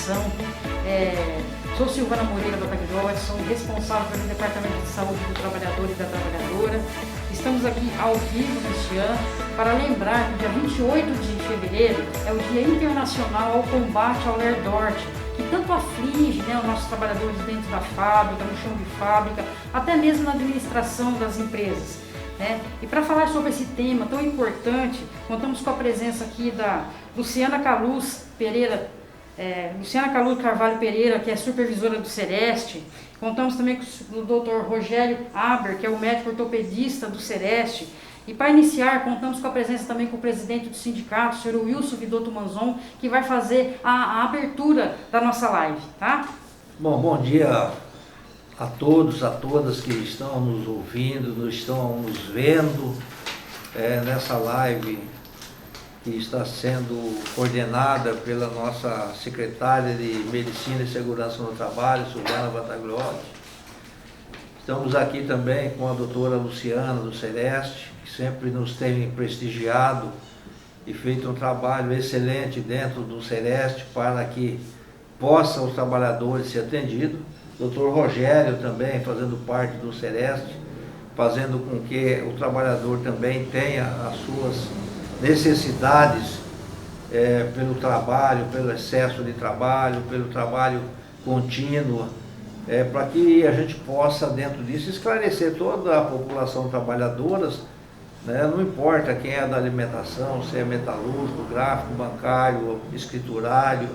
atenção. Sou Silvana Moreira da Tagdor, sou responsável pelo Departamento de Saúde do Trabalhador e da Trabalhadora. Estamos aqui ao vivo neste ano para lembrar que dia 28 de fevereiro é o Dia Internacional ao Combate ao Ler-Dort, que tanto aflige, né, os nossos trabalhadores dentro da fábrica, no chão de fábrica, até mesmo na administração das empresas. E para falar sobre esse tema tão importante, contamos com a presença aqui da Luciana Caluz Pereira, Luciana Caluz Carvalho Pereira, que é supervisora do Sereste. Contamos também com o Dr. Rogério Aber, que é o médico ortopedista do Sereste. E para iniciar, contamos com a presença também com o presidente do sindicato, o senhor Wilson Vidotto Manzon, que vai fazer a abertura da nossa live, tá? Bom dia a todos, a todas que estão nos ouvindo, estão nos vendo nessa live que está sendo coordenada pela nossa secretária de Medicina e Segurança no Trabalho, Silvana Battagliotti. Estamos aqui também com a doutora Luciana do Sereste, que sempre nos tem prestigiado e feito um trabalho excelente dentro do Sereste para que possam os trabalhadores ser atendidos. Dr. Rogério também fazendo parte do Sereste, fazendo com que o trabalhador também tenha as suas necessidades pelo trabalho, pelo excesso de trabalho, pelo trabalho contínuo, para que a gente possa dentro disso esclarecer toda a população trabalhadora, né? Não importa quem é da alimentação, se é metalúrgico, gráfico, bancário, escriturário,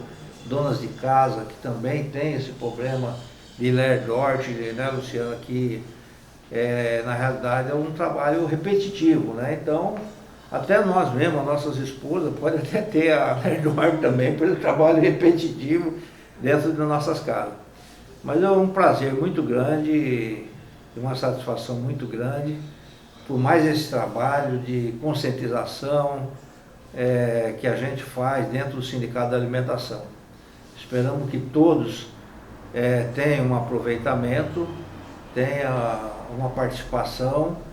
donas de casa, que também tem esse problema de Ler-Dort, né, Luciana, que na realidade é um trabalho repetitivo, né? Então, até nós mesmos, as nossas esposas, podem até ter a Ler-Dort também pelo trabalho repetitivo dentro das nossas casas. Mas é um prazer muito grande e uma satisfação muito grande por mais esse trabalho de conscientização que a gente faz dentro do Sindicato da Alimentação. Esperamos que todos tenham um aproveitamento, tenham uma participação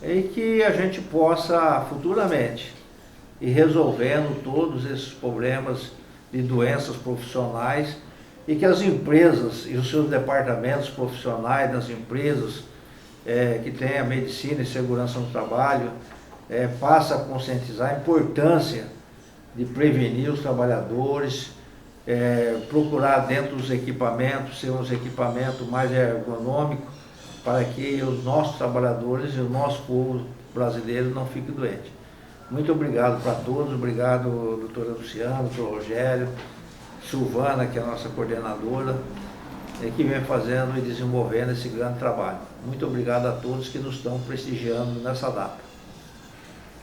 e que a gente possa futuramente ir resolvendo todos esses problemas de doenças profissionais e que as empresas e os seus departamentos profissionais das empresas que têm a medicina e segurança no trabalho passem a conscientizar a importância de prevenir os trabalhadores, procurar dentro dos equipamentos ser uns equipamentos mais ergonômicos para que os nossos trabalhadores e o nosso povo brasileiro não fiquem doentes. Muito obrigado para todos, obrigado doutora Luciana, doutor Rogério, Silvana, que é a nossa coordenadora, que vem fazendo e desenvolvendo esse grande trabalho. Muito obrigado a todos que nos estão prestigiando nessa data.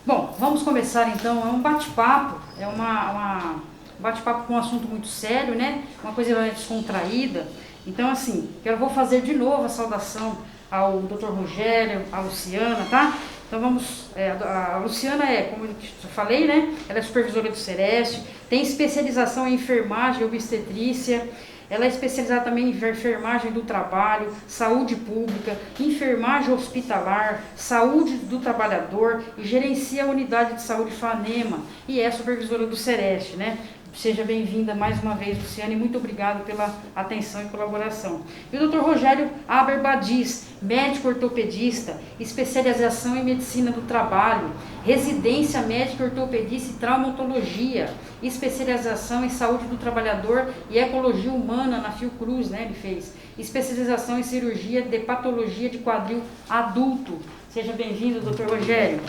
Bom, vamos começar então, é um bate-papo, um bate-papo com um assunto muito sério, né? Uma coisa descontraída. Então, assim, eu vou fazer de novo a saudação ao Dr. Rogério, à Luciana, tá? Então vamos, a Luciana como eu falei, né? Ela é supervisora do Sereste, tem especialização em enfermagem e obstetrícia, ela é especializada também em enfermagem do trabalho, saúde pública, enfermagem hospitalar, saúde do trabalhador e gerencia a unidade de saúde FANEMA e é supervisora do Sereste, né? Seja bem-vinda mais uma vez, Luciana, e muito obrigado pela atenção e colaboração. E o Dr. Rogério Aber Badiz, médico ortopedista, especialização em medicina do trabalho, residência médica ortopedista e traumatologia, especialização em saúde do trabalhador e ecologia humana na Fiocruz, né, ele fez, especialização em cirurgia de patologia de quadril adulto. Seja bem-vindo, Dr. Rogério.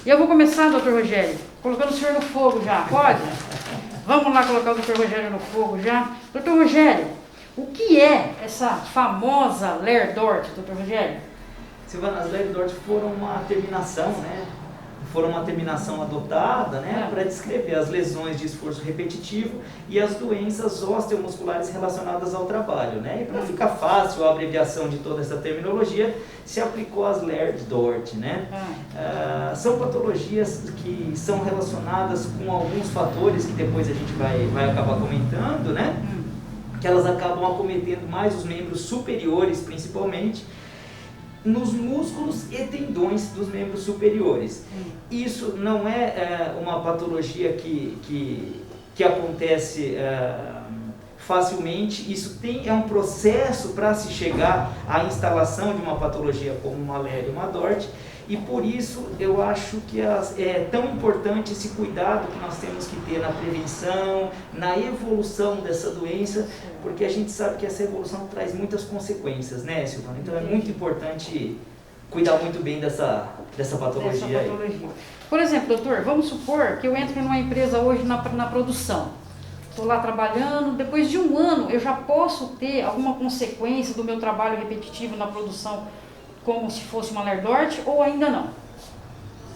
E eu vou começar, Dr. Rogério, colocando o senhor no fogo já, pode? Vamos lá colocar o Dr. Rogério no fogo já. Dr. Rogério, o que é essa famosa Ler-Dort, Dr. Rogério? Silvana, as Ler-Dort foram uma terminação, né? Foram uma terminação adotada, né, para descrever as lesões de esforço repetitivo e as doenças osteomusculares relacionadas ao trabalho, né? E para ficar fácil a abreviação de toda essa terminologia, se aplicou as Ler-Dort, né? São patologias que são relacionadas com alguns fatores que depois a gente vai acabar comentando, né? Que elas acabam acometendo mais os membros superiores, principalmente, nos músculos e tendões dos membros superiores. Isso não é uma patologia que acontece facilmente. Isso é um processo para se chegar à instalação de uma patologia como uma LER e uma DORT, e por isso eu acho que é tão importante esse cuidado que nós temos que ter na prevenção, na evolução dessa doença, porque a gente sabe que essa evolução traz muitas consequências, né, Silvana? Então é muito importante cuidar muito bem dessa patologia aí. Por exemplo, doutor, vamos supor que eu entro numa empresa hoje na produção. Estou lá trabalhando, depois de um ano eu já posso ter alguma consequência do meu trabalho repetitivo na produção, como se fosse uma LER-DORT, ou ainda não?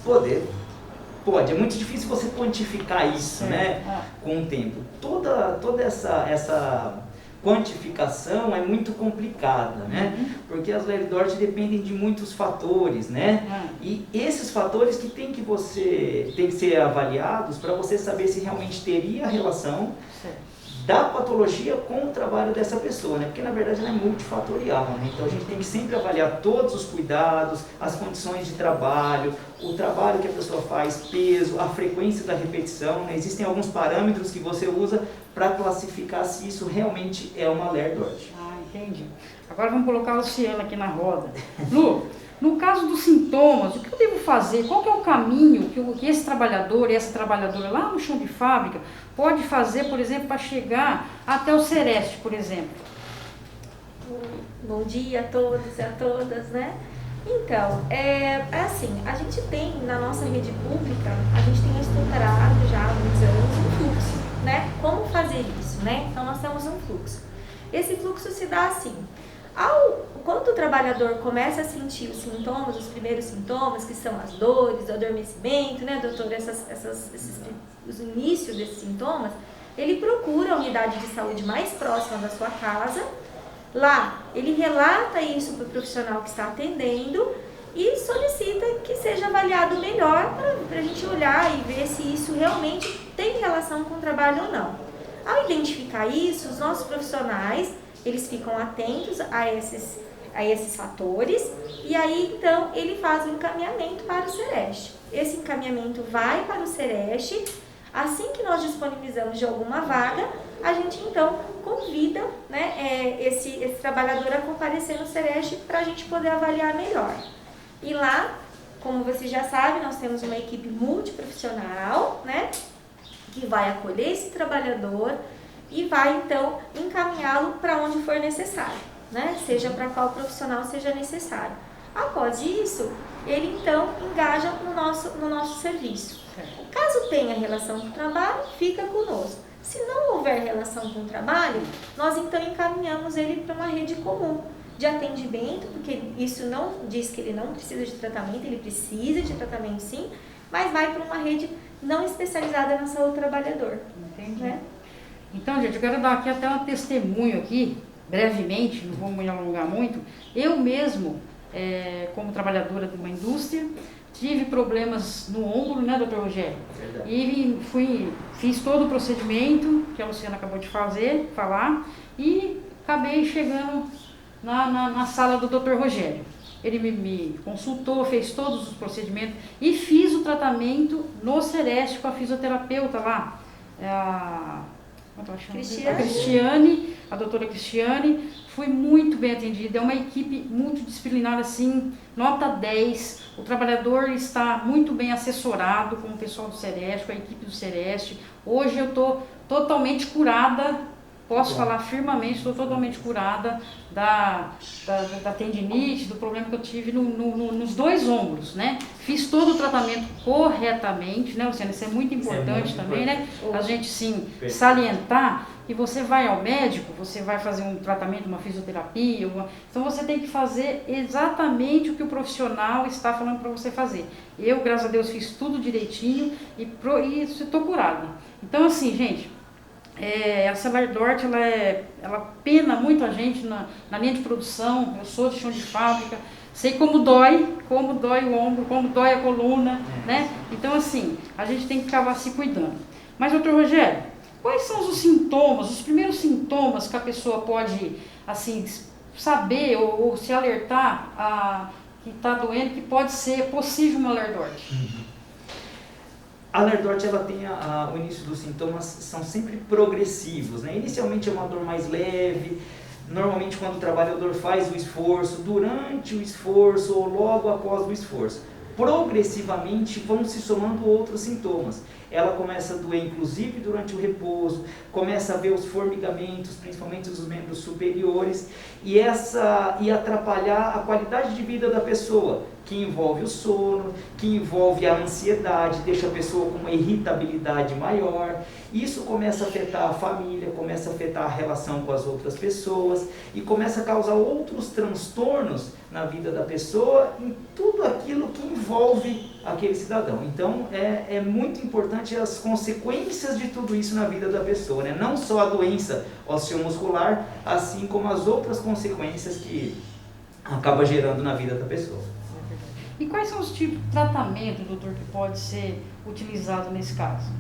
Pode. É muito difícil você quantificar isso, né, com o tempo. Toda essa quantificação é muito complicada, né? Porque as LER-DORT dependem de muitos fatores, né? E esses fatores que tem que ser avaliados para você saber se realmente teria relação da patologia com o trabalho dessa pessoa, né? Porque na verdade ela é multifatorial, né? Então a gente tem que sempre avaliar todos os cuidados, as condições de trabalho, o trabalho que a pessoa faz, peso, a frequência da repetição, né? Existem alguns parâmetros que você usa para classificar se isso realmente é uma LER-DORT. Entendi. Agora vamos colocar a Luciana aqui na roda. Lu, no caso dos sintomas, o que eu devo fazer? Qual que é o caminho que esse trabalhador e essa trabalhadora lá no chão de fábrica pode fazer, por exemplo, para chegar até o Sereste, por exemplo? Bom dia a todos e a todas, né? Então, é assim, a gente tem na nossa rede pública, a gente tem estruturado já há muitos anos um fluxo, né? Como fazer isso, né? Então nós temos um fluxo. Esse fluxo se dá assim: quando o trabalhador começa a sentir os sintomas, os primeiros sintomas, que são as dores, o adormecimento, né, doutor, os inícios desses sintomas, ele procura a unidade de saúde mais próxima da sua casa. Lá, ele relata isso para o profissional que está atendendo e solicita que seja avaliado melhor para a gente olhar e ver se isso realmente tem relação com o trabalho ou não. Ao identificar isso, os nossos profissionais, eles ficam atentos a esses fatores e aí então ele faz o encaminhamento para o Sereste. Esse encaminhamento vai para o Sereste. Assim que nós disponibilizamos de alguma vaga, a gente então convida, né, esse trabalhador a comparecer no Sereste para a gente poder avaliar melhor. E lá, como você já sabe, nós temos uma equipe multiprofissional, né, que vai acolher esse trabalhador e vai então encaminhá-lo para onde for necessário, né, seja para qual profissional seja necessário. Após isso, ele então engaja no nosso serviço. Caso tenha relação com o trabalho, fica conosco. Se não houver relação com o trabalho, nós então encaminhamos ele para uma rede comum de atendimento, porque isso não diz que ele não precisa de tratamento, ele precisa de tratamento sim, mas vai para uma rede não especializada na saúde do trabalhador. Entendi. Né? Então, gente, eu quero dar aqui até um testemunho aqui, brevemente, não vou me alongar muito. Eu mesmo, como trabalhadora de uma indústria, tive problemas no ombro, né, doutor Rogério? Verdade. E fiz todo o procedimento que a Luciana acabou de falar, e acabei chegando na sala do doutor Rogério. Ele me consultou, fez todos os procedimentos e fiz o tratamento no Sereste com a fisioterapeuta lá, a doutora Cristiane. Fui muito bem atendida, é uma equipe multidisciplinar, assim, nota 10. O trabalhador está muito bem assessorado com o pessoal do Sereste, com a equipe do Sereste. Hoje eu estou totalmente curada, posso falar firmemente, estou totalmente curada da tendinite, do problema que eu tive nos dois ombros, né? Fiz todo o tratamento corretamente, né, Luciana? Isso é muito importante também, né? A gente, sim, salientar que você vai ao médico, você vai fazer um tratamento, uma fisioterapia, então você tem que fazer exatamente o que o profissional está falando para você fazer. Eu, graças a Deus, fiz tudo direitinho e estou curada. Então, assim, gente, a LER-DORT, ela pena muito a gente na linha de produção. Eu sou de chão de fábrica, sei como dói o ombro, como dói a coluna, né? Então, assim, a gente tem que acabar se cuidando. Mas, doutor Rogério, quais são os sintomas, os primeiros sintomas que a pessoa pode, assim, saber ou se alertar que está doendo, que pode ser possível uma LER-DORT? A lerdorte, ela tem o início dos sintomas são sempre progressivos, né? Inicialmente é uma dor mais leve, normalmente quando o trabalhador faz o esforço, durante o esforço ou logo após o esforço. Progressivamente vão se somando outros sintomas. Ela começa a doer inclusive durante o repouso, começa a ver os formigamentos, principalmente os membros superiores, e atrapalhar a qualidade de vida da pessoa, que envolve o sono, que envolve a ansiedade, deixa a pessoa com uma irritabilidade maior. Isso começa a afetar a família, começa a afetar a relação com as outras pessoas e começa a causar outros transtornos na vida da pessoa, em tudo aquilo que envolve aquele cidadão. Então é muito importante as consequências de tudo isso na vida da pessoa, né? Não só a doença osteomuscular, assim como as outras consequências que acaba gerando na vida da pessoa. E quais são os tipos de tratamento, doutor, que pode ser utilizado nesse caso?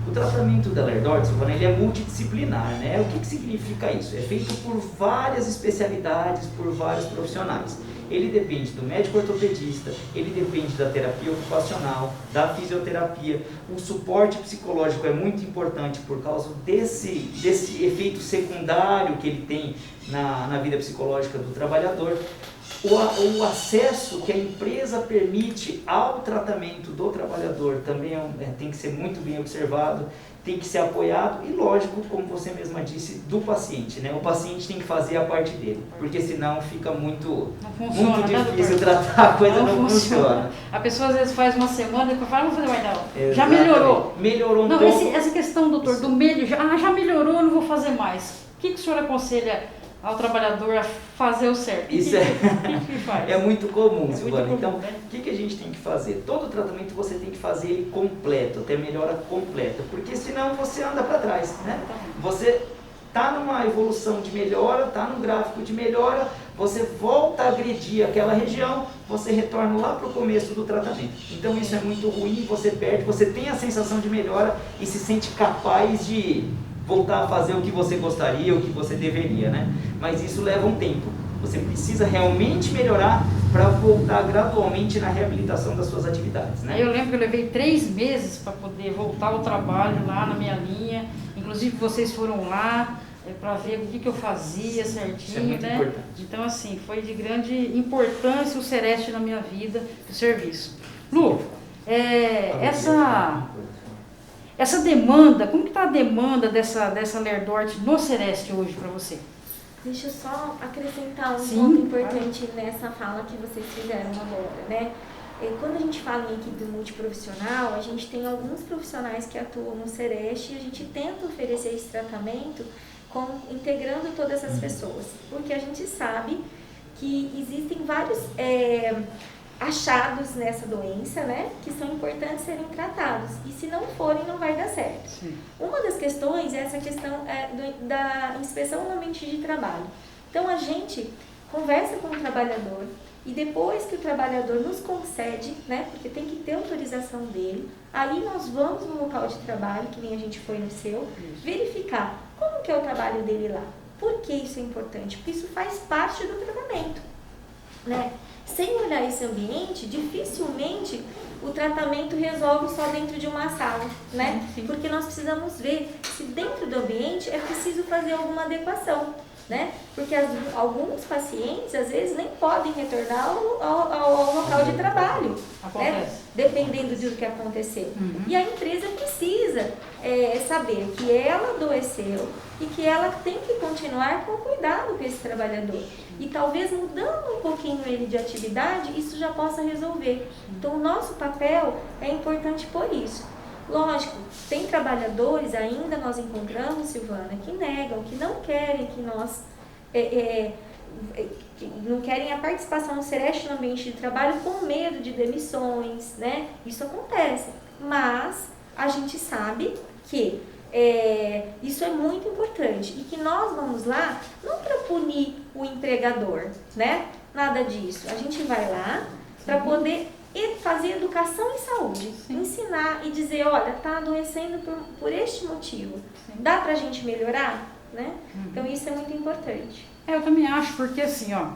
O tratamento da lerdorte, Silvana, ele é multidisciplinar, né? O que significa isso? É feito por várias especialidades, por vários profissionais. Ele depende do médico ortopedista, ele depende da terapia ocupacional, da fisioterapia. O suporte psicológico é muito importante por causa desse efeito secundário que ele tem na vida psicológica do trabalhador. O acesso que a empresa permite ao tratamento do trabalhador também tem que ser muito bem observado, tem que ser apoiado e, lógico, como você mesma disse, do paciente, né? O paciente tem que fazer a parte dele, porque senão fica muito difícil tratar, a coisa não funciona. A pessoa às vezes faz uma semana e depois fala, não vou fazer mais não. Exatamente. Já melhorou. Melhorou um não, pouco. Essa questão, doutor, do meio, já melhorou, não vou fazer mais. O que o senhor aconselha ao trabalhador a fazer o certo? Isso que faz? É muito comum, Silvana. Muito então, comum, né? o que a gente tem que fazer? Todo tratamento você tem que fazer ele completo, até melhora completa, porque senão você anda para trás, né? Você está numa evolução de melhora, está num gráfico de melhora, você volta a agredir aquela região, você retorna lá para o começo do tratamento. Então isso é muito ruim, você perde, você tem a sensação de melhora e se sente capaz de voltar a fazer o que você gostaria, o que você deveria, né? Mas isso leva um tempo. Você precisa realmente melhorar para voltar gradualmente na reabilitação das suas atividades, né? Eu lembro que eu levei 3 meses para poder voltar ao trabalho lá na minha linha. Inclusive vocês foram lá para ver o que eu fazia certinho, isso é muito né? importante. Então assim, foi de grande importância o Sereste na minha vida, o serviço. Lu, essa demanda, como que está a demanda dessa lerdorte no Sereste hoje para você? Deixa eu só acrescentar um Sim, ponto importante nessa fala que vocês fizeram agora, né? Quando a gente fala em equipe multiprofissional, a gente tem alguns profissionais que atuam no Sereste e a gente tenta oferecer esse tratamento integrando todas as pessoas, porque a gente sabe que existem vários achados nessa doença, né, que são importantes serem tratados, e se não forem, não vai dar certo. Sim. Uma das questões é essa questão da inspeção no ambiente de trabalho. Então, a gente conversa com o trabalhador, e depois que o trabalhador nos concede, né, porque tem que ter autorização dele, aí nós vamos no local de trabalho, que nem a gente foi no seu, verificar como que é o trabalho dele lá. Por que isso é importante? Porque isso faz parte do tratamento, né? Sem olhar esse ambiente, dificilmente o tratamento resolve só dentro de uma sala, né? Sim. Porque nós precisamos ver se dentro do ambiente é preciso fazer alguma adequação, né? Porque alguns pacientes, às vezes, nem podem retornar ao local de trabalho, né? Dependendo do que aconteceu. Uhum. E a empresa precisa saber que ela adoeceu e que ela tem que continuar com cuidado com esse trabalhador. E talvez mudando um pouquinho ele de atividade, isso já possa resolver. Então, o nosso papel é importante por isso. Lógico, tem trabalhadores, ainda nós encontramos, Silvana, que negam, que não querem que nós... que não querem a participação no Sereste no ambiente de trabalho com medo de demissões, né? Isso acontece. Mas a gente sabe que isso é muito importante e que nós vamos lá não para punir o empregador, né? Nada disso. A gente vai lá para poder fazer educação em saúde, ensinar e dizer, olha, tá adoecendo por este motivo. Dá pra gente melhorar, né? Então isso é muito importante. Eu também acho, porque assim, ó,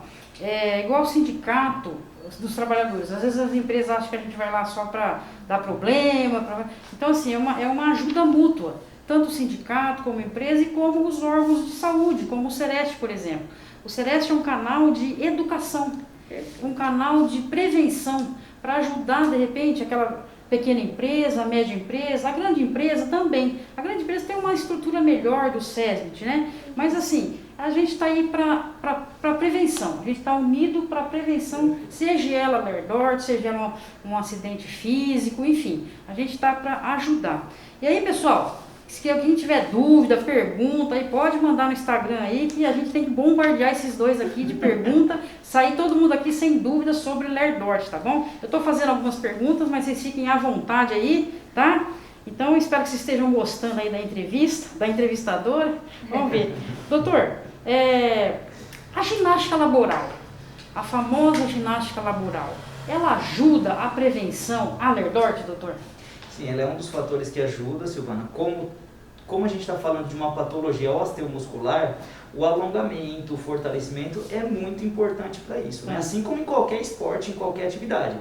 igual o sindicato dos trabalhadores. Às vezes as empresas acham que a gente vai lá só para dar problema. Então, assim, é uma ajuda mútua. Tanto o sindicato, como a empresa e como os órgãos de saúde, como o Sereste, por exemplo. O Sereste é um canal de educação, um canal de prevenção, para ajudar, de repente, aquela pequena empresa, a média empresa, a grande empresa também. A grande empresa tem uma estrutura melhor do SESMIT, né? Mas, assim, a gente está aí para prevenção, a gente está unido para prevenção, seja ela LERDORT, seja ela um acidente físico, enfim, a gente está para ajudar. E aí, pessoal, se alguém tiver dúvida, pergunta, aí pode mandar no Instagram aí, que a gente tem que bombardear esses dois aqui de pergunta, sair todo mundo aqui sem dúvida sobre LERDORT, tá bom? Eu estou fazendo algumas perguntas, mas vocês fiquem à vontade aí, tá? Então, eu espero que vocês estejam gostando aí da entrevista, da entrevistadora. Vamos ver. Doutor, a ginástica laboral, a famosa ginástica laboral, ela ajuda a prevenção a LERDORT, doutor? Sim, ela é um dos fatores que ajuda, Silvana. Como a gente está falando de uma patologia osteomuscular, o alongamento, o fortalecimento é muito importante para isso, né? Assim como em qualquer esporte, em qualquer atividade.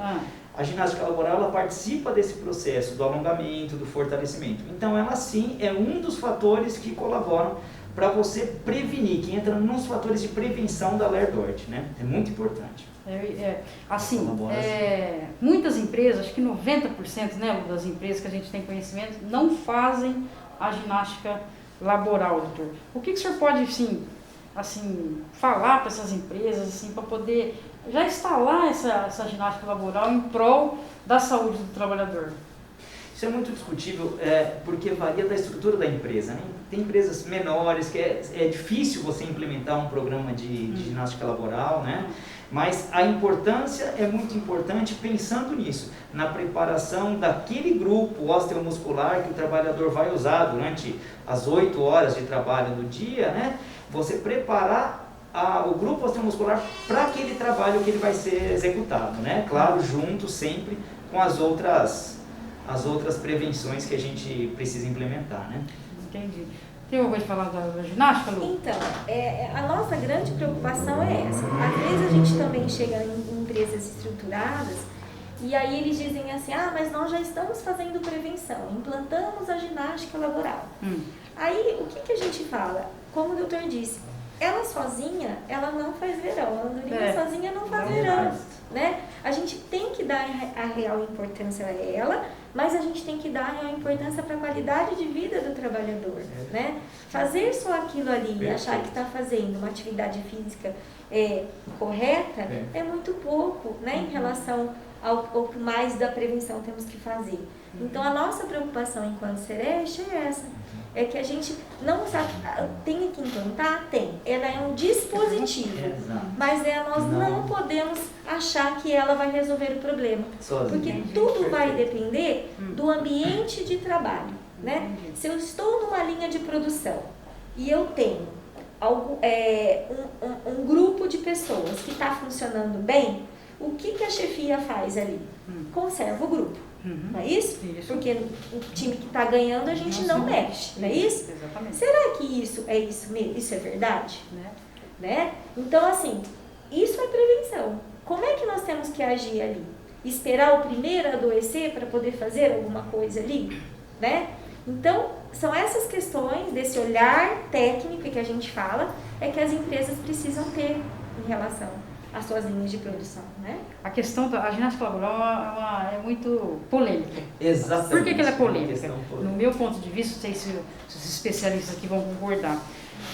A ginástica laboral, ela participa desse processo do alongamento, do fortalecimento. Então, ela sim é um dos fatores que colaboram para você prevenir, que entra nos fatores de prevenção da LERDORT, né? É muito importante. Muitas empresas, acho que 90%, né, das empresas que a gente tem conhecimento, não fazem a ginástica laboral, doutor. O que o senhor pode, assim, falar para essas empresas, assim, para poder já instalar essa ginástica laboral em prol da saúde do trabalhador? Isso é muito discutível, porque varia da estrutura da empresa, né? Tem empresas menores que é difícil você implementar um programa de ginástica laboral, né? Mas a importância é muito importante pensando nisso, na preparação daquele grupo osteomuscular que o trabalhador vai usar durante as 8 horas de trabalho do dia, né? Você preparar o grupo osteomuscular para aquele trabalho que ele vai ser executado, né? Claro, junto sempre com as outras prevenções que a gente precisa implementar, né? Entendi. Tem alguma coisa de falar da ginástica, Lu? Então, a nossa grande preocupação é essa. Às vezes a gente também chega em empresas estruturadas e aí eles dizem assim, mas nós já estamos fazendo prevenção, implantamos a ginástica laboral. Aí, o que a gente fala? Como o doutor disse, ela sozinha, ela não faz verão, a andorinha sozinha não faz verão, né? A gente tem que dar a real importância a ela, mas a gente tem que dar a real importância para a qualidade de vida do trabalhador, né? Fazer só aquilo ali e achar que está fazendo uma atividade física correta é muito pouco, né? Em relação ao que mais da prevenção temos que fazer. Então, a nossa preocupação enquanto Sereste é essa. É que a gente não sabe, tem que implantar? Tem. Ela é um dispositivo, mas nós não podemos achar que ela vai resolver o problema. Porque tudo vai depender do ambiente de trabalho, né? Se eu estou numa linha de produção e eu tenho um grupo de pessoas que está funcionando bem, o que a chefia faz ali? Conserva o grupo. Não é isso? Porque o time que está ganhando a gente não mexe, não é isso? Exatamente. Será que isso é isso mesmo? Isso é verdade? Né? Então, assim, isso é prevenção. Como é que nós temos que agir ali? Esperar o primeiro adoecer para poder fazer alguma coisa ali? Né? Então, são essas questões desse olhar técnico que a gente fala, é que as empresas precisam ter em relação as suas linhas de produção, né? A questão da ginástica laboral é muito polêmica. Exatamente. Por que ela é polêmica? No meu ponto de vista, não sei se os especialistas aqui vão concordar.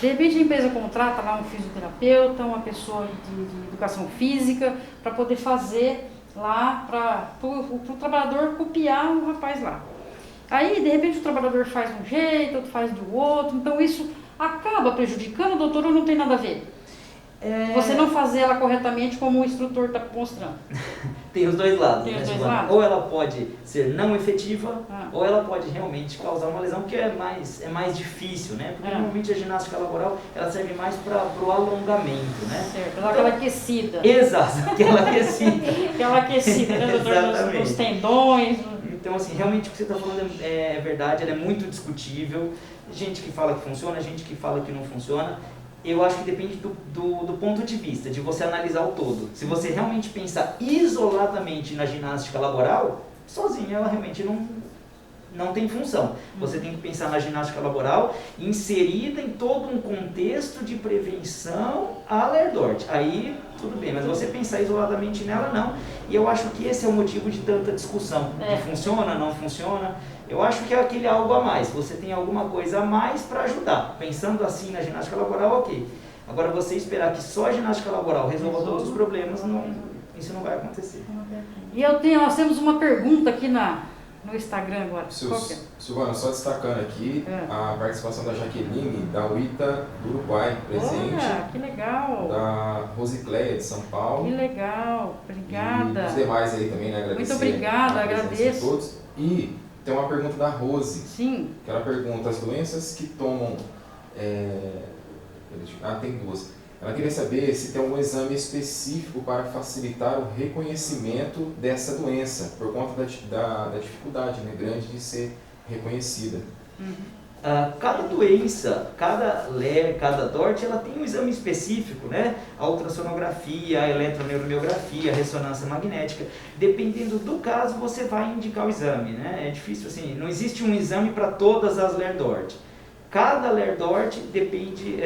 De repente a empresa contrata lá um fisioterapeuta, uma pessoa de educação física, para poder fazer lá, para o trabalhador copiar o rapaz lá. Aí, de repente, o trabalhador faz de um jeito, outro faz do outro, então isso acaba prejudicando, doutor, ou não tem nada a ver? Você não fazer ela corretamente como o instrutor está mostrando. Tem os dois lados, Tem né, os dois Silvana? lados? Ou ela pode ser não efetiva, ou ela pode realmente causar uma lesão, que é mais difícil, né? Porque normalmente a ginástica laboral, ela serve mais para o alongamento, né? Certo, aquela aquecida. Exato, aquela aquecida. Aquela aquecida, né, doutor, dos tendões. Então, assim, realmente o que você está falando é verdade, ela é muito discutível. Gente que fala que funciona, gente que fala que não funciona. Eu acho que depende do ponto de vista, de você analisar o todo. Se você realmente pensar isoladamente na ginástica laboral, sozinha ela realmente não tem função. Você tem que pensar na ginástica laboral inserida em todo um contexto de prevenção à Lerdort. Aí, tudo bem, mas você pensar isoladamente nela, não. E eu acho que esse é o motivo de tanta discussão. Funciona, não funciona. Eu acho que é aquele algo a mais. Você tem alguma coisa a mais para ajudar. Pensando assim na ginástica laboral, ok. Agora, você esperar que só a ginástica laboral resolva todos os problemas, isso não vai acontecer. E nós temos uma pergunta aqui no Instagram agora. Silvana, só destacando aqui a participação da Jaqueline, da UITA do Uruguai, presente. Olha, que legal. Da Rosicléia, de São Paulo. Que legal, obrigada. E os demais aí também, né? Agradecer. Muito obrigada, agradeço. A todos. E tem uma pergunta da Rose. Sim. Que ela pergunta, as doenças que tomam... tem duas. Ela queria saber se tem algum exame específico para facilitar o reconhecimento dessa doença, por conta da dificuldade, né, grande de ser reconhecida. Cada doença, cada LER, cada DORT, ela tem um exame específico, né? A ultrassonografia, a eletroneuromiografia, a ressonância magnética. Dependendo do caso, você vai indicar o exame, né? É difícil assim, não existe um exame para todas as LER-DORT. Cada LER-DORT depende...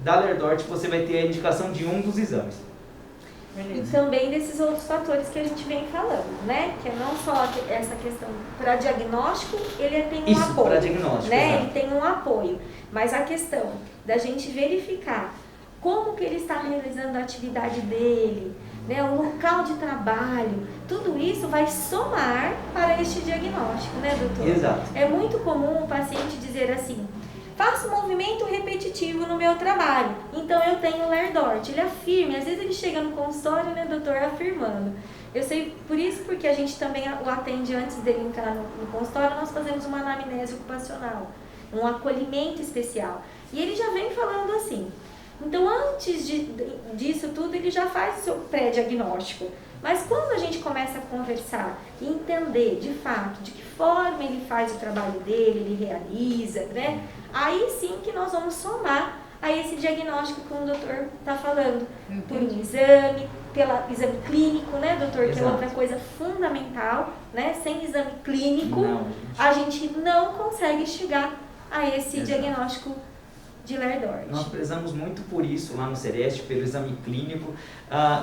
da Lerdort você vai ter a indicação de um dos exames. E também desses outros fatores que a gente vem falando, né? Que é não só essa questão para diagnóstico, ele tem um Isso, apoio. para diagnóstico, né? exato. Ele tem um apoio. Mas a questão da gente verificar como que ele está realizando a atividade dele, né? O local de trabalho, tudo isso vai somar para este diagnóstico, né, doutor? Exato. É muito comum o paciente dizer assim: faço movimento repetitivo no meu trabalho, então eu tenho Lerdort. Ele afirma, às vezes ele chega no consultório, né, doutor, afirmando. Eu sei por isso, porque a gente também o atende antes dele entrar no consultório, nós fazemos uma anamnese ocupacional, um acolhimento especial. E ele já vem falando assim. Então, antes disso tudo, ele já faz o seu pré-diagnóstico. Mas quando a gente começa a conversar e entender, de fato, de que forma ele faz o trabalho dele, ele realiza, né? Aí sim que nós vamos somar a esse diagnóstico que o doutor está falando. Por um exame, pelo exame clínico, né, doutor? Exato. Que é outra coisa fundamental, né? Sem exame clínico, Não, a gente não consegue chegar a esse Exato. diagnóstico de Lerdort. Nós prezamos muito por isso lá no Sereste, pelo exame clínico.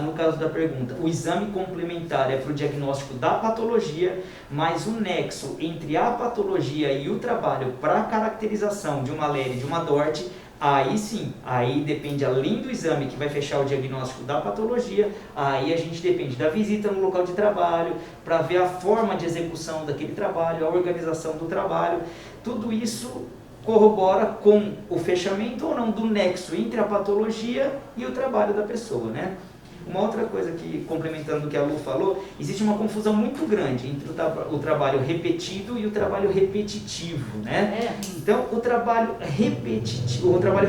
No caso da pergunta, o exame complementar é para o diagnóstico da patologia, mas o nexo entre a patologia e o trabalho para a caracterização de uma LER e de uma DORT, aí sim, aí depende além do exame que vai fechar o diagnóstico da patologia, aí a gente depende da visita no local de trabalho, para ver a forma de execução daquele trabalho, a organização do trabalho, tudo isso corrobora com o fechamento ou não do nexo entre a patologia e o trabalho da pessoa, né? Uma outra coisa que, complementando o que a Lu falou, existe uma confusão muito grande entre o trabalho repetido e o trabalho repetitivo, né? Então, o trabalho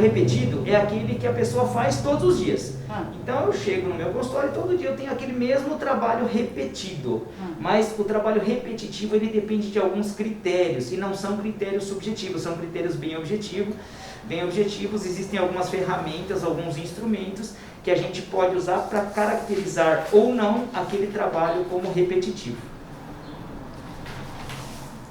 repetido é aquele que a pessoa faz todos os dias. Então, eu chego no meu consultório e todo dia eu tenho aquele mesmo trabalho repetido. Mas o trabalho repetitivo, ele depende de alguns critérios, e não são critérios subjetivos, são critérios bem objetivos. Existem algumas ferramentas, alguns instrumentos que a gente pode usar para caracterizar ou não aquele trabalho como repetitivo.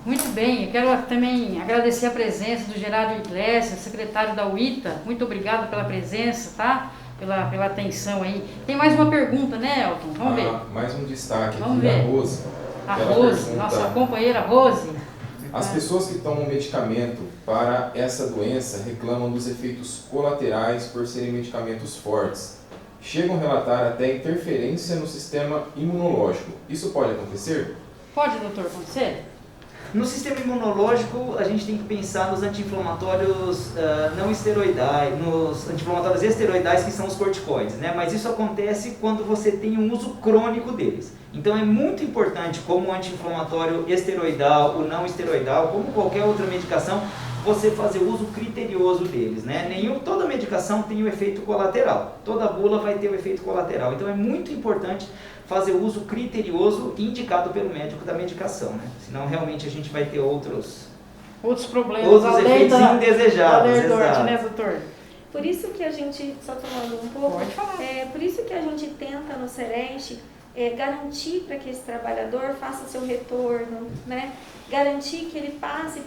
Muito bem, eu quero também agradecer a presença do Gerardo Iglesias, secretário da UITA. Muito obrigado pela presença, tá? Pela atenção aí. Tem mais uma pergunta, né, Elton? Vamos ver. Mais um destaque Vamos aqui ver. da Rose. A Ela Rose, pergunta, nossa companheira Rose. as pessoas que tomam medicamento para essa doença reclamam dos efeitos colaterais por serem medicamentos fortes. Chegam a relatar até interferência no sistema imunológico. Isso pode acontecer? Pode, doutor, acontecer? No sistema imunológico, a gente tem que pensar nos anti-inflamatórios não esteroidais, nos anti-inflamatórios esteroidais, que são os corticoides, né? Mas isso acontece quando você tem um uso crônico deles. Então é muito importante, como o anti-inflamatório esteroidal, o não esteroidal, como qualquer outra medicação, você fazer uso criterioso deles, né? Toda medicação tem o efeito colateral, toda bula vai ter o efeito colateral. Então é muito importante fazer uso criterioso indicado pelo médico da medicação, né? Senão realmente a gente vai ter outros Outros problemas, efeitos da indesejados. Lerdort, Exato. né, doutor? Por isso que a gente, só tomando um pouco, Pode falar. por isso que a gente tenta no Sereste garantir para que esse trabalhador faça seu retorno, né? Garantir que ele passe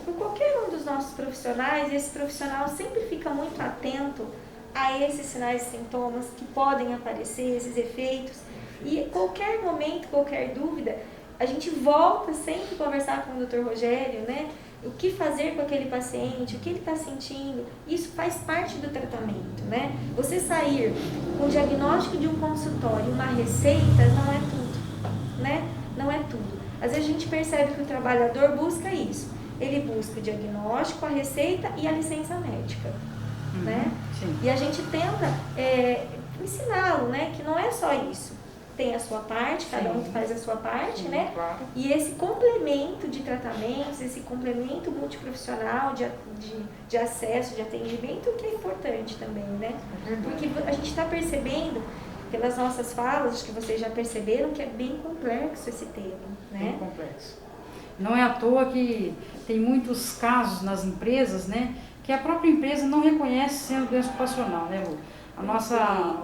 por qualquer um dos nossos profissionais, e esse profissional sempre fica muito atento a esses sinais e sintomas que podem aparecer, esses efeitos, e qualquer momento, qualquer dúvida, a gente volta sempre a conversar com o Dr. Rogério, né? O que fazer com aquele paciente, o que ele está sentindo, isso faz parte do tratamento, né? Você sair com o diagnóstico de um consultório, uma receita, não é tudo, né? Não é tudo. Às vezes a gente percebe que o trabalhador busca isso. Ele busca o diagnóstico, a receita e a licença médica, né? Sim. E a gente tenta ensiná-lo, né? Que não é só isso. Tem a sua parte, cada um faz a sua parte, né? Claro. E esse complemento de tratamentos, esse complemento multiprofissional de acesso, de atendimento, que é importante também, né? Porque a gente está percebendo, pelas nossas falas, acho que vocês já perceberam, que é bem complexo esse tema, né? Bem complexo. Não é à toa que tem muitos casos nas empresas, né? Que a própria empresa não reconhece sendo doença ocupacional, né, Lu? A nossa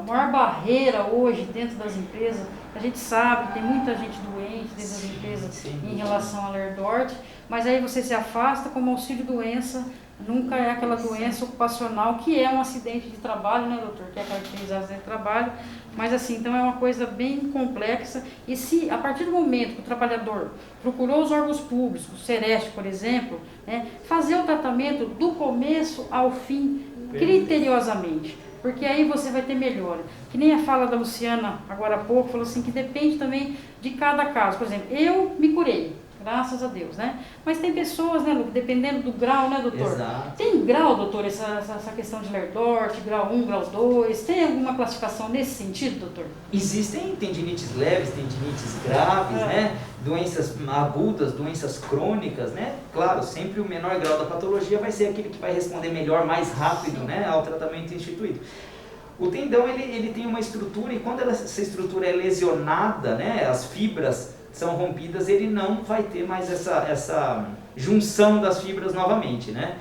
maior barreira hoje dentro das empresas, a gente sabe, tem muita gente doente dentro das empresas em relação ao LERDORT, mas aí você se afasta como auxílio-doença, nunca é aquela doença ocupacional que é um acidente de trabalho, né, doutor? Que é caracterizado acidente de trabalho, mas assim, então é uma coisa bem complexa. E se a partir do momento que o trabalhador procurou os órgãos públicos, o Sereste, por exemplo, né, fazer o tratamento do começo ao fim, criteriosamente, porque aí você vai ter melhora. Que nem a fala da Luciana agora há pouco, falou assim, que depende também de cada caso. Por exemplo, eu me curei, graças a Deus, né? Mas tem pessoas, né, Lu, dependendo do grau, né, doutor? Exato. Tem grau, doutor, essa questão de LERDORT, grau 1, grau 2, tem alguma classificação nesse sentido, doutor? Existem tendinites leves, tendinites graves, né? Doenças agudas, doenças crônicas, né? Claro, sempre o menor grau da patologia vai ser aquele que vai responder melhor, mais rápido, né, ao tratamento instituído. O tendão, ele tem uma estrutura, e quando essa estrutura é lesionada, né, as fibras são rompidas, ele não vai ter mais essa junção das fibras novamente, né?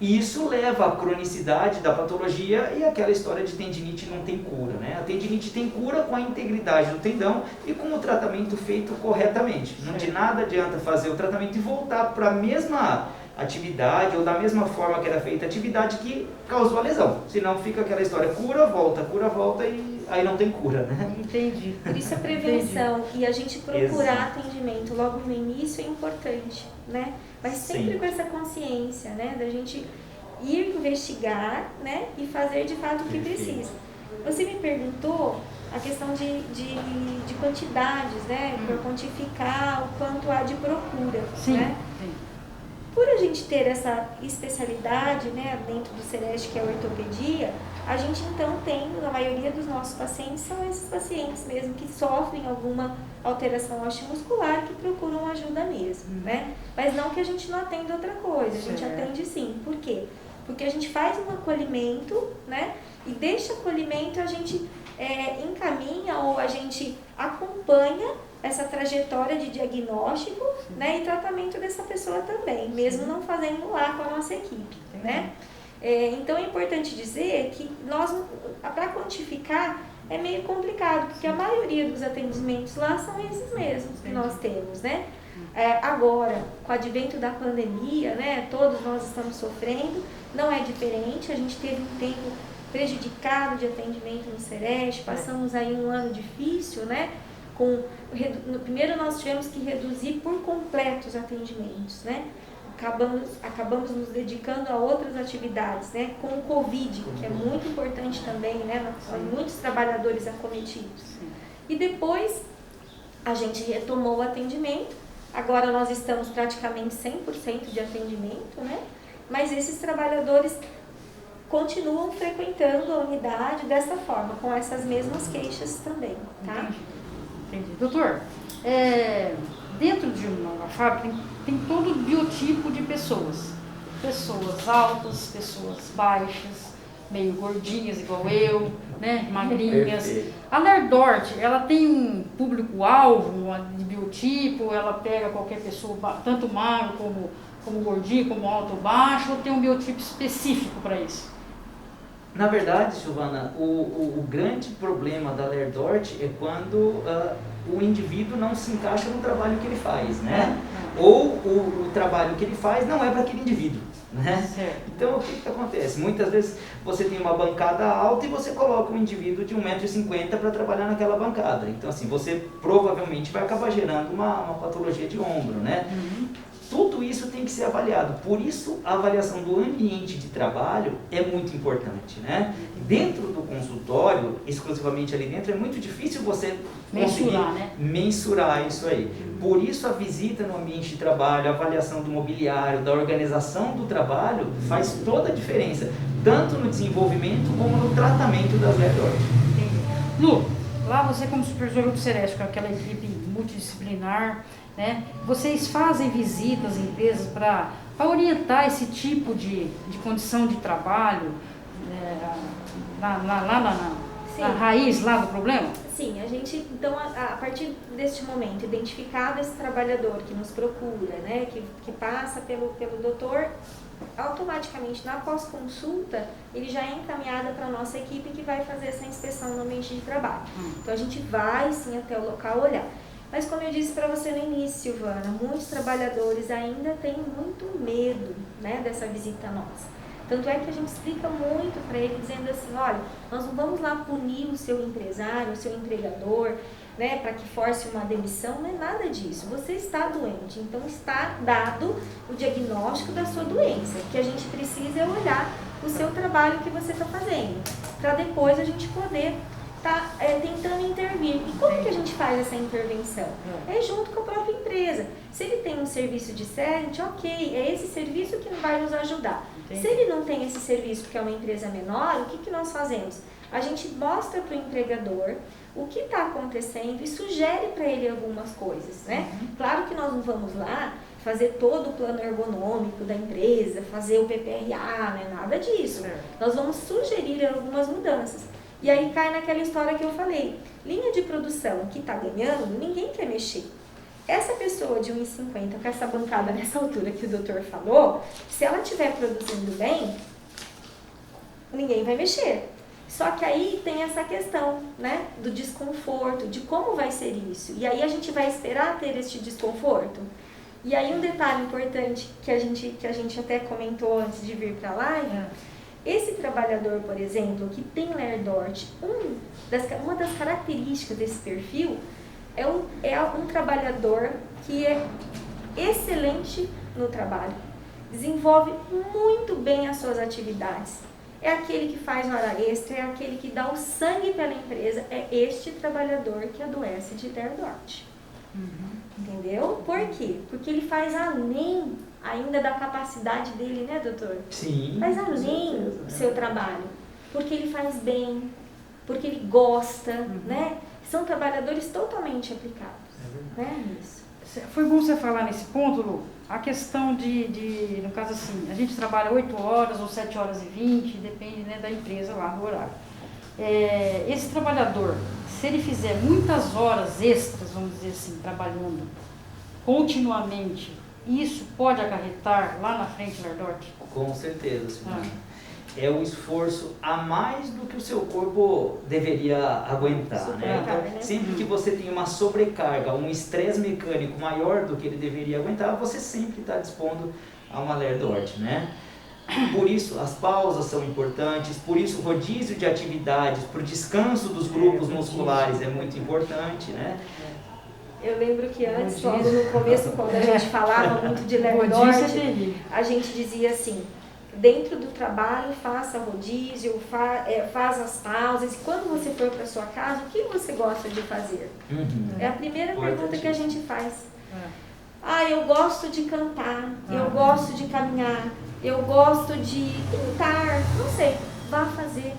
E isso leva à cronicidade da patologia e aquela história de tendinite não tem cura, né? A tendinite tem cura com a integridade do tendão e com o tratamento feito corretamente. Não de nada adianta fazer o tratamento e voltar para a mesma atividade ou da mesma forma que era feita a atividade que causou a lesão. Senão fica aquela história, cura, volta e aí não tem cura, né? Entendi. Por isso a prevenção e a gente procurar atendimento logo no início é importante, né? Mas sempre com essa consciência, né? Da gente ir investigar, né? E fazer de fato o que precisa. Você me perguntou a questão de quantidades, né? Por quantificar o quanto há de procura, Sim, né? sim. Por a gente ter essa especialidade, né, dentro do Sereste, que é a ortopedia, a gente então tem, a maioria dos nossos pacientes são esses pacientes mesmo que sofrem alguma alteração osteomuscular, que procuram ajuda mesmo, né? Mas não que a gente não atenda outra coisa, a gente atende sim. Por quê? Porque a gente faz um acolhimento, né? E desse acolhimento a gente encaminha ou a gente acompanha essa trajetória de diagnóstico, né, e tratamento dessa pessoa também, mesmo não fazendo lá com a nossa equipe, né? Então é importante dizer que nós, para quantificar, é meio complicado, porque a maioria dos atendimentos lá são esses mesmos que nós temos, né? Agora, com o advento da pandemia, né, todos nós estamos sofrendo, não é diferente, a gente teve um tempo prejudicado de atendimento no Sereste, passamos aí um ano difícil, né? Primeiro nós tivemos que reduzir por completo os atendimentos, né? Acabamos nos dedicando a outras atividades, né? Com o Covid, que é muito importante também, né? Muitos trabalhadores acometidos. E depois a gente retomou o atendimento, agora nós estamos praticamente 100% de atendimento, né? Mas esses trabalhadores continuam frequentando a unidade dessa forma, com essas mesmas queixas também, tá? Entendi. Doutor, dentro de uma fábrica tem todo biotipo de pessoas. Pessoas altas, pessoas baixas, meio gordinhas igual eu, né, magrinhas. Perfeito. A LERDORT, ela tem um público-alvo de biotipo, ela pega qualquer pessoa, tanto magro como gordinho, como alto ou baixo, ou tem um biotipo específico para isso? Na verdade, Silvana, o grande problema da Lerdort é quando o indivíduo não se encaixa no trabalho que ele faz, né? Ou o trabalho que ele faz não é para aquele indivíduo, né? Então, o que acontece? Muitas vezes você tem uma bancada alta e você coloca um indivíduo de 1,50 m para trabalhar naquela bancada. Então, assim, você provavelmente vai acabar gerando uma patologia de ombro, né? Tudo isso tem que ser avaliado. Por isso, a avaliação do ambiente de trabalho é muito importante, né? Dentro do consultório, exclusivamente ali dentro, é muito difícil você mensurar, né? Mensurar isso aí. Por isso, a visita no ambiente de trabalho, a avaliação do mobiliário, da organização do trabalho, faz toda a diferença, tanto no desenvolvimento como no tratamento das Lerdort. Lu, lá você como supervisor do Sereste, com aquela equipe multidisciplinar, né? Vocês fazem visitas em empresas para orientar esse tipo de condição de trabalho lá na raiz lá do problema? Sim, a gente, então, a partir deste momento, identificado esse trabalhador que nos procura, né, que passa pelo doutor, automaticamente, na pós-consulta, ele já é encaminhado para a nossa equipe que vai fazer essa inspeção no ambiente de trabalho. Então, a gente vai, sim, até o local olhar. Mas, como eu disse para você no início, Silvana, muitos trabalhadores ainda têm muito medo, né, dessa visita nossa. Tanto é que a gente explica muito para ele, dizendo assim, olha, nós não vamos lá punir o seu empresário, o seu empregador, né, para que force uma demissão, não é nada disso. Você está doente, então está dado o diagnóstico da sua doença. O que a gente precisa é olhar o seu trabalho que você está fazendo, para depois a gente poder estar tentando intervir. E como que a gente faz essa intervenção? É junto com a própria empresa. Se ele tem um serviço de CERT, ok, é esse serviço que vai nos ajudar. Se ele não tem esse serviço porque é uma empresa menor, o que nós fazemos? A gente mostra para o empregador o que está acontecendo e sugere para ele algumas coisas, né? Claro que nós não vamos lá fazer todo o plano ergonômico da empresa, fazer o PPRA, não é nada disso. Nós vamos sugerir algumas mudanças. E aí cai naquela história que eu falei. Linha de produção que está ganhando, ninguém quer mexer. Essa pessoa de 1,50 com essa bancada nessa altura que o doutor falou, se ela estiver produzindo bem, ninguém vai mexer. Só que aí tem essa questão, né, do desconforto, de como vai ser isso. E aí a gente vai esperar ter este desconforto. E aí um detalhe importante que a gente até comentou antes de vir para a live, esse trabalhador, por exemplo, que tem Lerdort, uma das características desse perfil é um trabalhador que é excelente no trabalho, desenvolve muito bem as suas atividades, é aquele que faz hora extra, é aquele que dá o sangue pela empresa, é este trabalhador que adoece de Lerdort. Entendeu? Por quê? Porque ele faz além ainda da capacidade dele, né, doutor? Sim. Faz além do seu trabalho, porque ele faz bem, porque ele gosta, né? São trabalhadores totalmente aplicados, né, nisso. Foi bom você falar nesse ponto, Lu, a questão no caso assim, a gente trabalha 8 horas ou 7 horas e 20, depende, né, da empresa lá, do horário. Esse trabalhador, se ele fizer muitas horas extras, vamos dizer assim, trabalhando continuamente, isso pode acarretar lá na frente Lerdort? Com certeza, Silvana. É um esforço a mais do que o seu corpo deveria aguentar, né? Então, sempre que você tem uma sobrecarga, um estresse mecânico maior do que ele deveria aguentar, você sempre está dispondo a uma Lerdort, né? Por isso, as pausas são importantes, por isso o rodízio de atividades, para o descanso dos grupos musculares é muito importante, né? Eu lembro que antes, logo no começo, quando a gente falava muito de Lerdort, a gente dizia assim, dentro do trabalho, faça rodízio, faz as pausas, e quando você for para sua casa, o que você gosta de fazer? É a primeira pergunta que a gente faz. Eu gosto de cantar, eu gosto de caminhar, eu gosto de pintar, não sei, vá fazer,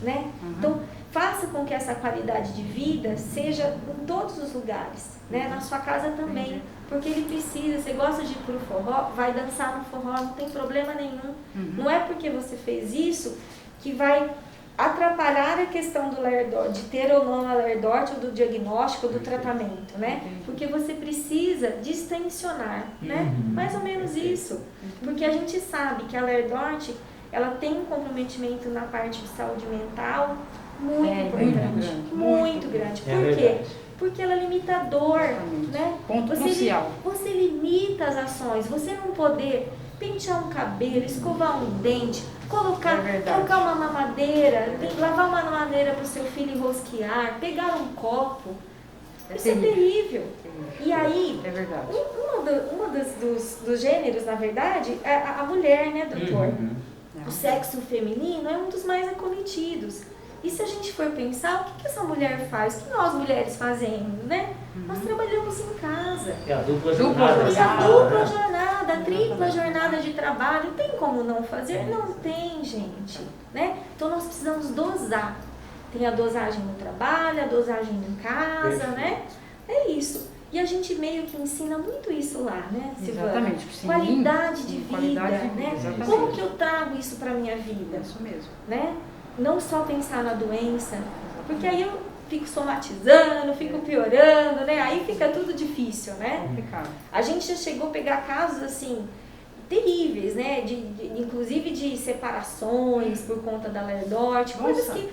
né? Então, faça com que essa qualidade de vida seja em todos os lugares, né? Na sua casa também, porque ele precisa, você gosta de ir pro forró, vai dançar no forró, não tem problema nenhum. Não é porque você fez isso que vai atrapalhar a questão do Lerdort, de ter ou não a Lerdort, ou do diagnóstico, ou do tratamento, né? Porque você precisa distensionar, né? Mais ou menos isso. Porque a gente sabe que a Lerdort ela tem um comprometimento na parte de saúde mental muito Muito importante, grande, muito grande. É Por quê? verdade. Porque ela limita a dor, Exatamente. né? Ponto crucial. Você limita as ações, você não poder pentear um cabelo, escovar um dente, É verdade. trocar uma mamadeira, lavar uma mamadeira para o seu filho enrosquear, pegar um copo. Isso é terrível. E aí, É verdade. dos gêneros, na verdade, é a mulher, né, doutor? Uhum. O sexo feminino é um dos mais acometidos. E se a gente for pensar, o que essa mulher faz? O que nós mulheres fazemos, né? Nós trabalhamos em casa. É a dupla Dupla jornada. E a jornada, dupla né? jornada, a tripla jornada de trabalho, tem como não fazer? Não tem, gente. Né? Então nós precisamos dosar. Tem a dosagem no trabalho, a dosagem em casa, Perfeito. né? É isso. E a gente meio que ensina muito isso lá, né, Silvana? Exatamente. Sim. Qualidade de Sim, vida, qualidade de vida, né? exatamente. Como que eu trago isso para minha vida, É isso mesmo. né? Não só pensar na doença, porque aí eu fico somatizando, fico piorando, né? Aí fica tudo difícil, né? Complicado. A gente já chegou a pegar casos assim terríveis, né? Inclusive de separações por conta da lerdorte, coisas Nossa. que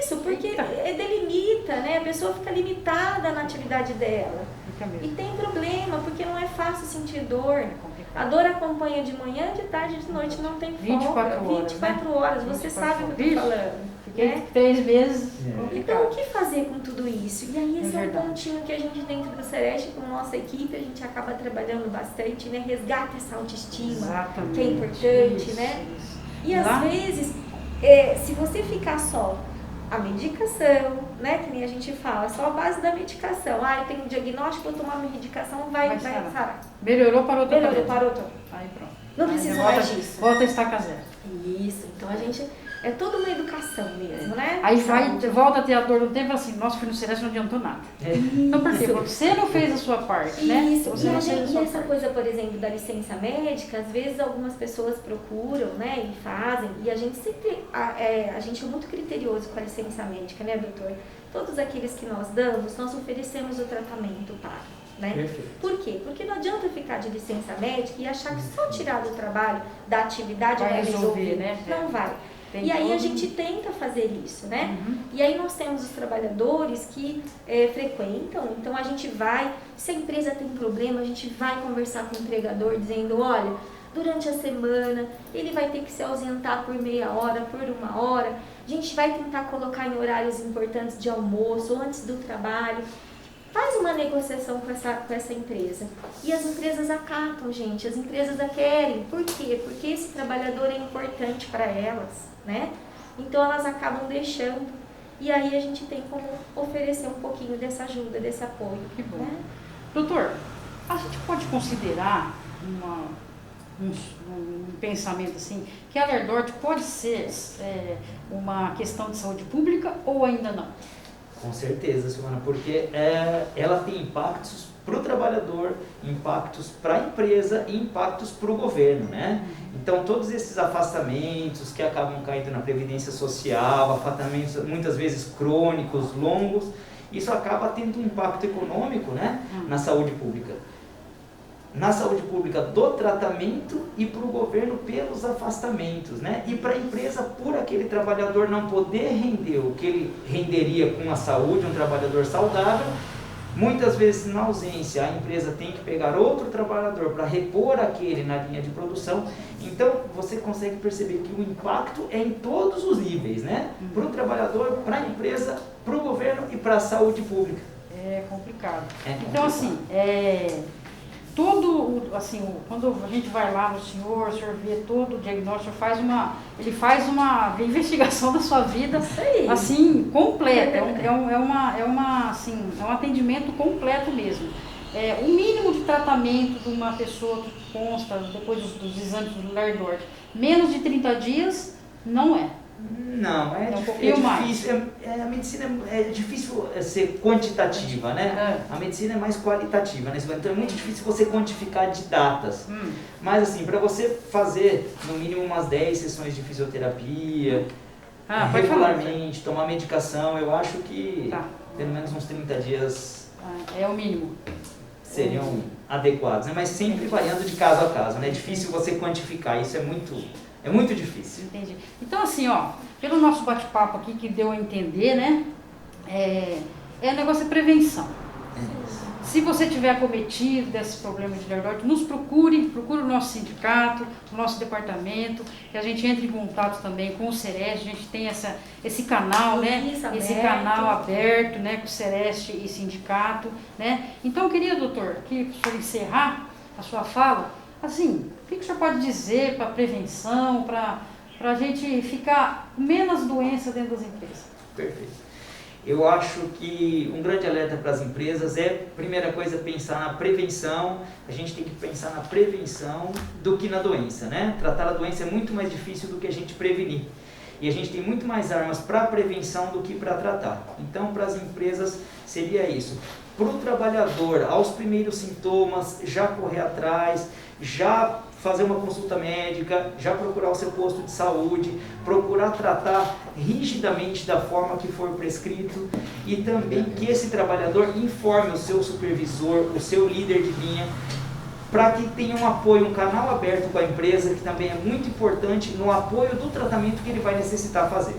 isso, porque Eita. delimita, né? A pessoa fica limitada na atividade dela. Fica E mesmo. tem problema, porque não é fácil sentir dor. É A complicado. dor acompanha de manhã, de tarde, de noite, não tem folga. 24 horas, 24 horas, você 24 sabe o que eu horas. tô falando. Fiquei Né? 3 meses. É. Então, Complicado. o que fazer com tudo isso? E aí, esse é um verdade. pontinho que a gente, dentro do Sereste, com a nossa equipe, a gente acaba trabalhando bastante, né? Resgata essa autoestima, Exatamente. que é importante, Isso, né? isso. E Lá- às vezes, se você ficar só a medicação, né? Que nem a gente fala, só a base da medicação. Ah, eu tenho um diagnóstico, vou tomar minha medicação, vai sarar. sarar. Melhorou, parou, Melhorou, parou, tô. Aí pronto. Não Aí precisa volta- mais disso. Volta a estaca zero. Isso, então a gente... É toda uma educação mesmo, né? Aí vai, Saúde. volta a ter a dor do tempo assim, nossa, fui no Celeste, não adiantou nada. Então por quê? Porque você não fez a sua parte, né? Isso, Você e, não fez a e sua essa parte. coisa, por exemplo, da licença médica, às vezes algumas pessoas procuram, né, e fazem, e a gente sempre, a gente é muito criterioso com a licença médica, né, doutor? Todos aqueles que nós damos, nós oferecemos o tratamento pago, né? Perfeito. Por quê? Porque não adianta ficar de licença médica e achar que só tirar do trabalho, da atividade Vai vai resolver, resolver, né? Não vai. Tem E aí a todo- gente tenta fazer isso, né? Uhum. E aí nós temos os trabalhadores que frequentam, então a gente vai, se a empresa tem problema, a gente vai conversar com o empregador dizendo, olha, durante a semana ele vai ter que se ausentar por meia hora, por 1 hora, a gente vai tentar colocar em horários importantes de almoço, antes do trabalho. Faz uma negociação com essa empresa. E as empresas acatam, gente, as empresas a querem. Por quê? Porque esse trabalhador é importante para elas, né? Então elas acabam deixando. E aí a gente tem como oferecer um pouquinho dessa ajuda, desse apoio. Que bom. Né? Doutor, a gente pode considerar um pensamento assim, que a lerdorte pode ser uma questão de saúde pública ou ainda não? Com certeza, Silvana, porque ela tem impactos para o trabalhador, impactos para a empresa e impactos para o governo, né? Então, todos esses afastamentos que acabam caindo na Previdência Social, afastamentos muitas vezes crônicos, longos, isso acaba tendo um impacto econômico, né, na saúde pública. Na saúde pública do tratamento e para o governo pelos afastamentos, né? E para a empresa por aquele trabalhador não poder render o que ele renderia com a saúde, um trabalhador saudável, muitas vezes na ausência a empresa tem que pegar outro trabalhador para repor aquele na linha de produção. Então você consegue perceber que o impacto é em todos os níveis, né? Para o trabalhador, para a empresa, para o governo e para a saúde pública. É complicado. Então assim, quando a gente vai lá no senhor vê todo o diagnóstico, ele faz uma investigação da sua vida, Isso aí. assim, completa. É um atendimento completo mesmo. O mínimo de tratamento de uma pessoa que consta, depois dos exames do lerdorte, menos de 30 dias, não é. Não, É um pouquinho difícil. A medicina é difícil ser quantitativa, né? A medicina é mais qualitativa, né? Então é muito difícil você quantificar de datas. Mas assim, para você fazer no mínimo umas 10 sessões de fisioterapia, Pode falar. regularmente, tomar medicação, eu acho que Tá. pelo menos uns 30 dias É o mínimo. seriam adequados, né? Mas sempre variando de caso a caso, né? É difícil você quantificar, isso é muito É muito difícil. Entendi. Então, assim, ó, pelo nosso bate-papo aqui que deu a entender, né? O negócio é prevenção. Se você tiver acometido desse problema de lerdose, nos procure o nosso sindicato, o nosso departamento, que a gente entre em contato também com o Sereste, a gente tem esse canal, né? Esse canal aberto, né, com o Sereste e sindicato, né? Então, eu queria, doutor, aqui, para encerrar a sua fala, assim, o que o senhor pode dizer para prevenção, para a gente ficar com menos doença dentro das empresas? Perfeito. Eu acho que um grande alerta para as empresas primeira coisa, pensar na prevenção. A gente tem que pensar na prevenção do que na doença, né? Tratar a doença é muito mais difícil do que a gente prevenir. E a gente tem muito mais armas para prevenção do que para tratar. Então, para as empresas, seria isso. Para o trabalhador, aos primeiros sintomas, já correr atrás, já fazer uma consulta médica, já procurar o seu posto de saúde, procurar tratar rigidamente da forma que for prescrito e também que esse trabalhador informe o seu supervisor, o seu líder de linha, para que tenha um apoio, um canal aberto com a empresa, que também é muito importante no apoio do tratamento que ele vai necessitar fazer.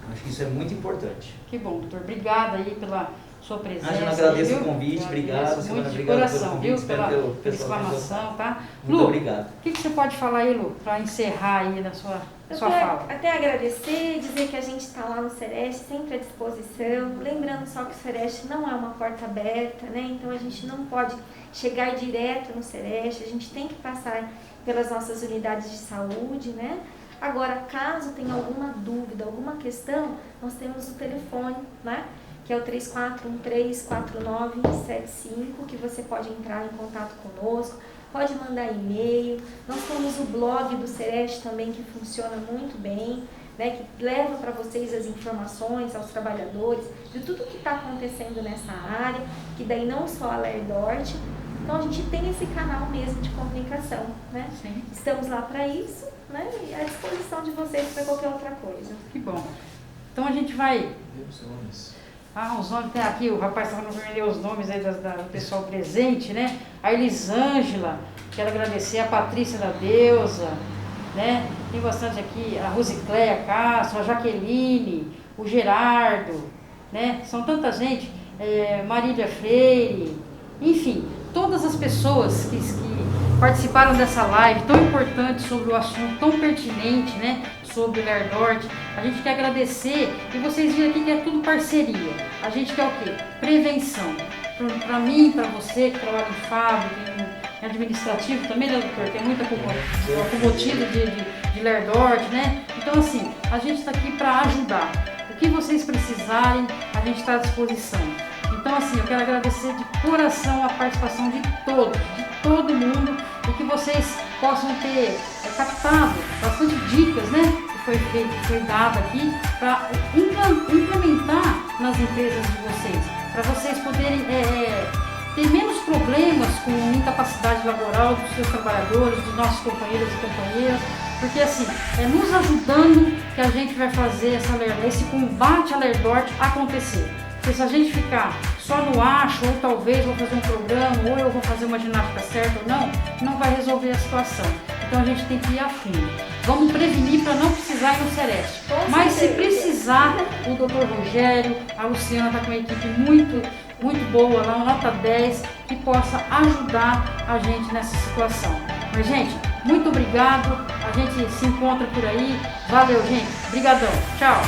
Acho que isso é muito importante. Que bom, doutor. Obrigada aí pela sua presença. Angela, agradeço o convite, obrigado. Muito de obrigado coração, viu? Pela exclamação, tá? Lu, obrigado. O que você pode falar aí, Lu, para encerrar aí na sua fala? Até agradecer, dizer que a gente está lá no Sereste, sempre à disposição. Lembrando só que o Sereste não é uma porta aberta, né? Então a gente não pode chegar direto no Sereste, a gente tem que passar pelas nossas unidades de saúde, né? Agora, caso tenha alguma dúvida, alguma questão, nós temos o telefone, né? Que é o 3413-4975, que você pode entrar em contato conosco, pode mandar e-mail. Nós temos o blog do Sereste também, que funciona muito bem, né, que leva para vocês as informações aos trabalhadores de tudo que está acontecendo nessa área, que daí não só a Lerdort. Então a gente tem esse canal mesmo de comunicação, né? Sim. Estamos lá para isso, né? E à disposição de vocês para qualquer outra coisa. Que bom. Então a gente vai... os nomes, tem aqui, o rapaz estava nos ler os nomes aí do pessoal presente, né? A Elisângela, quero agradecer, a Patrícia da Deusa, né? Tem bastante aqui, a Rosicléia Castro, a Jaqueline, o Gerardo, né? São tanta gente, Marília Freire, enfim, todas as pessoas que participaram dessa live tão importante sobre o assunto, tão pertinente, né? Sobre o Lerdort. A gente quer agradecer e vocês viram aqui que é tudo parceria. A gente quer o quê? Prevenção. Para mim, para você que trabalha em fábrica, em administrativo também, né, doutor? Tem muita comotiva de Lerdort, né? Então, assim, a gente está aqui para ajudar. O que vocês precisarem, a gente está à disposição. Então, assim, eu quero agradecer de coração a participação de todo mundo, e que vocês possam ter captado bastante dicas, né? Que foi dado aqui para implementar nas empresas de vocês, para vocês poderem ter menos problemas com incapacidade laboral dos seus trabalhadores, dos nossos companheiros e companheiras, porque assim, é nos ajudando que a gente vai fazer esse combate à Lerdort acontecer. Porque se a gente ficar só no acho, ou talvez vou fazer um programa, ou eu vou fazer uma ginástica certa ou não vai resolver a situação. Então a gente tem que ir a fundo. Vamos prevenir para não precisar ir no Sereste. Mas se precisar, o Dr. Rogério, a Luciana está com uma equipe muito boa lá, nota 10, que possa ajudar a gente nessa situação. Mas, gente, muito obrigado. A gente se encontra por aí. Valeu, gente. Obrigadão. Tchau.